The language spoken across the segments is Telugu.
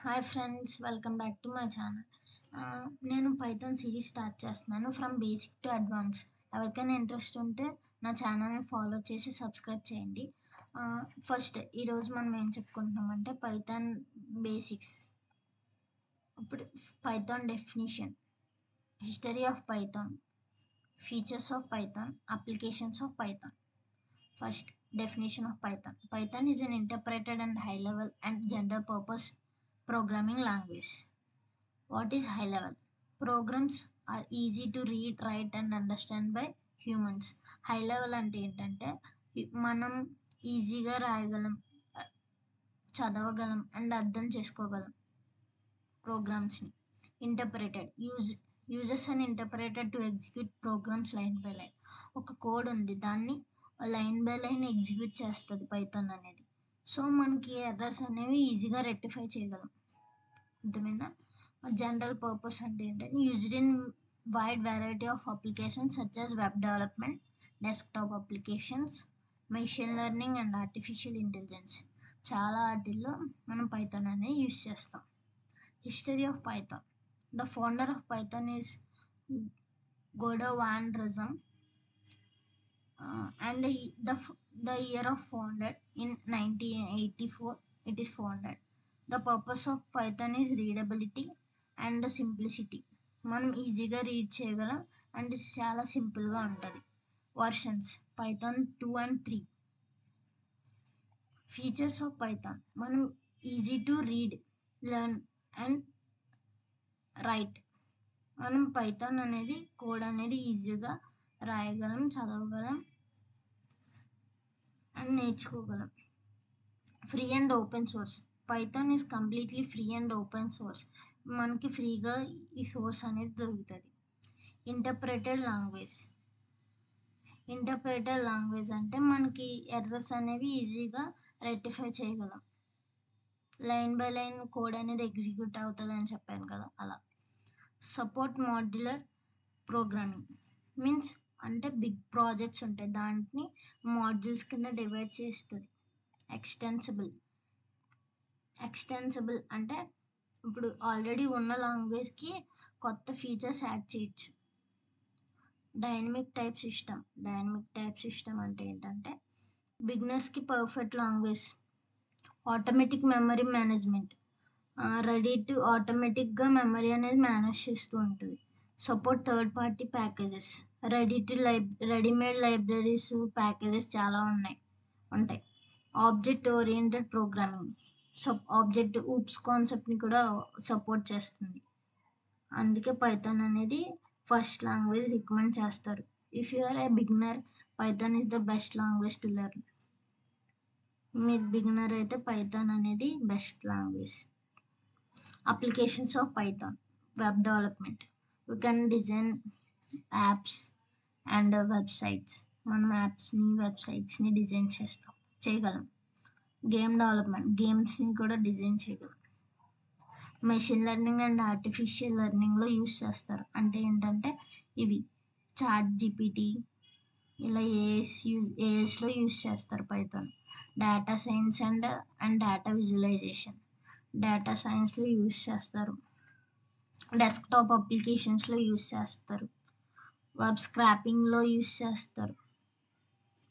Hi friends, welcome back to my channel. నేను పైథాన్ సిరీస్ స్టార్ట్ చేస్తున్నాను ఫ్రమ్ బేసిక్ టు అడ్వాన్స్. ఎవరికైనా ఇంట్రెస్ట్ ఉంటే నా ఛానల్ని ఫాలో చేసి సబ్స్క్రైబ్ చేయండి. ఫస్ట్ ఈరోజు మనం ఏం చెప్పుకుంటున్నామంటే పైథాన్ బేసిక్స్. ఇప్పుడు Python definition, history of Python, features of Python, applications of Python. First, definition of Python. Python is an interpreted and high-level and general-purpose programming language. What is high-level? Programs are easy to read, write and understand by humans. High-level అంటే ఏంటంటే మనం ఈజీగా రాయగలం, చదవగలం అండ్ అర్థం చేసుకోగలం ప్రోగ్రామ్స్ని. Interpreted uses and interpreted to execute programs line by line. ఒక కోడ్ ఉంది, దాన్ని లైన్ బై లైన్ ఎగ్జిక్యూట్ చేస్తుంది పైథాన్ అనేది. సో మనకి ఎర్రర్స్ అనేవి ఈజీగా రెక్టిఫై చేయగలం. అర్థమైందా? జనరల్ పర్పస్ అంటే ఏంటంటే used in wide variety of applications such as web development, desktop applications, machine learning and artificial intelligence. చాలా వాటిల్లో మనం పైథాన్ అనేది యూజ్ చేస్తాం. History of Python. The founder of Python is గోడో van రజమ్. And the year of founded in 1984 it is founded. The purpose of Python is readability and simplicity. మనం ఈజీగా రీడ్ చేయగలం అండ్ చాలా సింపుల్గా ఉంటుంది. Versions Python 2 and 3. Features of Python, మనం easy to read, learn and write. మనం పైథాన్ అనేది కోడ్ అనేది ఈజీగా రాయగలం, చదవగలం అండ్ నేర్చుకోగలం. Free and open source. Python is completely free and open source. మనకి ఫ్రీగా ఈ సోర్స్ అనేది దొరుకుతుంది. ఇంటర్ప్రెటెడ్ లాంగ్వేజ్. ఇంటర్ప్రెటెడ్ లాంగ్వేజ్ అంటే మనకి ఎర్రర్స్ అనేవి ఈజీగా రెక్టిఫై చేయగలం. లైన్ బై లైన్ కోడ్ అనేది ఎగ్జిక్యూట్ అవుతుంది అని చెప్పాను కదా, అలా. సపోర్ట్ మాడ్యులర్ ప్రోగ్రామింగ్ మీన్స్ అంటే బిగ్ ప్రాజెక్ట్స్ ఉంటాయి, దాంట్ని మాడ్యూల్స్ కింద డివైడ్ చేస్తుంది. ఎక్స్టెన్సిబుల్ అంటే ఇప్పుడు ఆల్రెడీ ఉన్న లాంగ్వేజ్కి కొత్త ఫీచర్స్ యాడ్ చేయొచ్చు. డైనమిక్ టైప్ సిస్టమ్ అంటే ఏంటంటే బిగినర్స్కి perfect language. Automatic memory management, ready to ఆటోమేటిక్గా మెమరీ అనేది మేనేజ్ చేస్తూ ఉంటుంది. Support third party packages. Readymade libraries, packages చాలా ఉంటాయి. Object oriented programming, object oops కాన్సెప్ట్ని కూడా సపోర్ట్ చేస్తుంది. అందుకే పైథాన్ అనేది ఫస్ట్ లాంగ్వేజ్ రికమెండ్ చేస్తారు. If you are a beginner, Python is the best language to learn. మీరు బిగినర్ అయితే పైథాన్ అనేది best language. Applications of Python. Web development, you can design apps and websites. మనం యాప్స్ని, వెబ్సైట్స్ని డిజైన్ చేయగలం. గేమ్ డెవలప్మెంట్, గేమ్స్ని కూడా డిజైన్ చేయగలం. మెషిన్ లెర్నింగ్ అండ్ ఆర్టిఫిషియల్ లెర్నింగ్లో యూస్ చేస్తారు. అంటే ఏంటంటే ఇవి చాట్ జీపీటీ, ఇలా ఏఎస్లో యూస్ చేస్తారు Python. Data science and data visualisation, data సైన్స్లో యూస్ చేస్తారు. డెస్క్టాప్ అప్లికేషన్స్లో యూస్ చేస్తారు. వెబ్ స్క్రాపింగ్లో యూస్ చేస్తారు.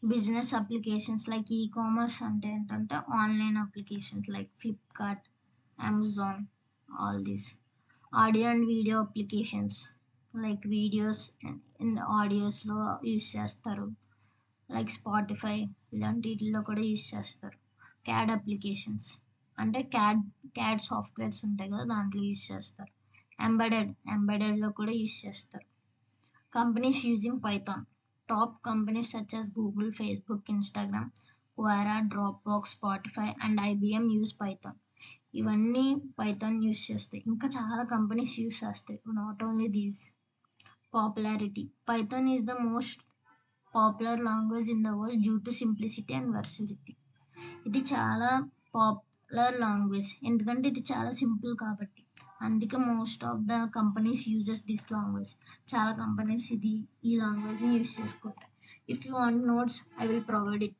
బిజినెస్ అప్లికేషన్స్ లైక్ ఈ-కామర్స్ అంటే ఏంటంటే online applications like Flipkart, Amazon, all these. Audio and video applications like videos and ఆడియోస్లో యూస్ చేస్తారు. లైక్ స్పాటిఫై, ఇలాంటి వీటిల్లో కూడా యూస్ చేస్తారు. క్యాడ్ అప్లికేషన్స్ అంటే క్యాడ్ సాఫ్ట్వేర్స్ ఉంటాయి కదా, దాంట్లో యూస్ చేస్తారు. ఎంబెడెడ్లో కూడా యూస్ చేస్తారు. Companies using Python. Top companies such as Google, Facebook, Instagram, Quora, Dropbox, Spotify and IBM use Python. ఇవన్నీ పైథాన్ యూస్ చేస్తాయి. ఇంకా చాలా కంపెనీస్ యూస్ చేస్తాయి. Not only these. Popularity. Python is the most popular language in the world due to simplicity and versatility. ఇది చాలా పాపులర్ లాంగ్వేజ్ ఎందుకంటే ఇది చాలా సింపుల్ కాబట్టి. అందుకే most of the companies uses this language. చాలా కంపెనీస్ ఈ లాంగ్వేజ్ని యూస్ చేసుకుంటాయి. If you want notes, I will provide it.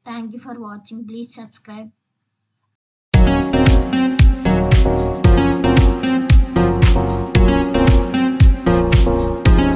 Thank you for watching. Please subscribe.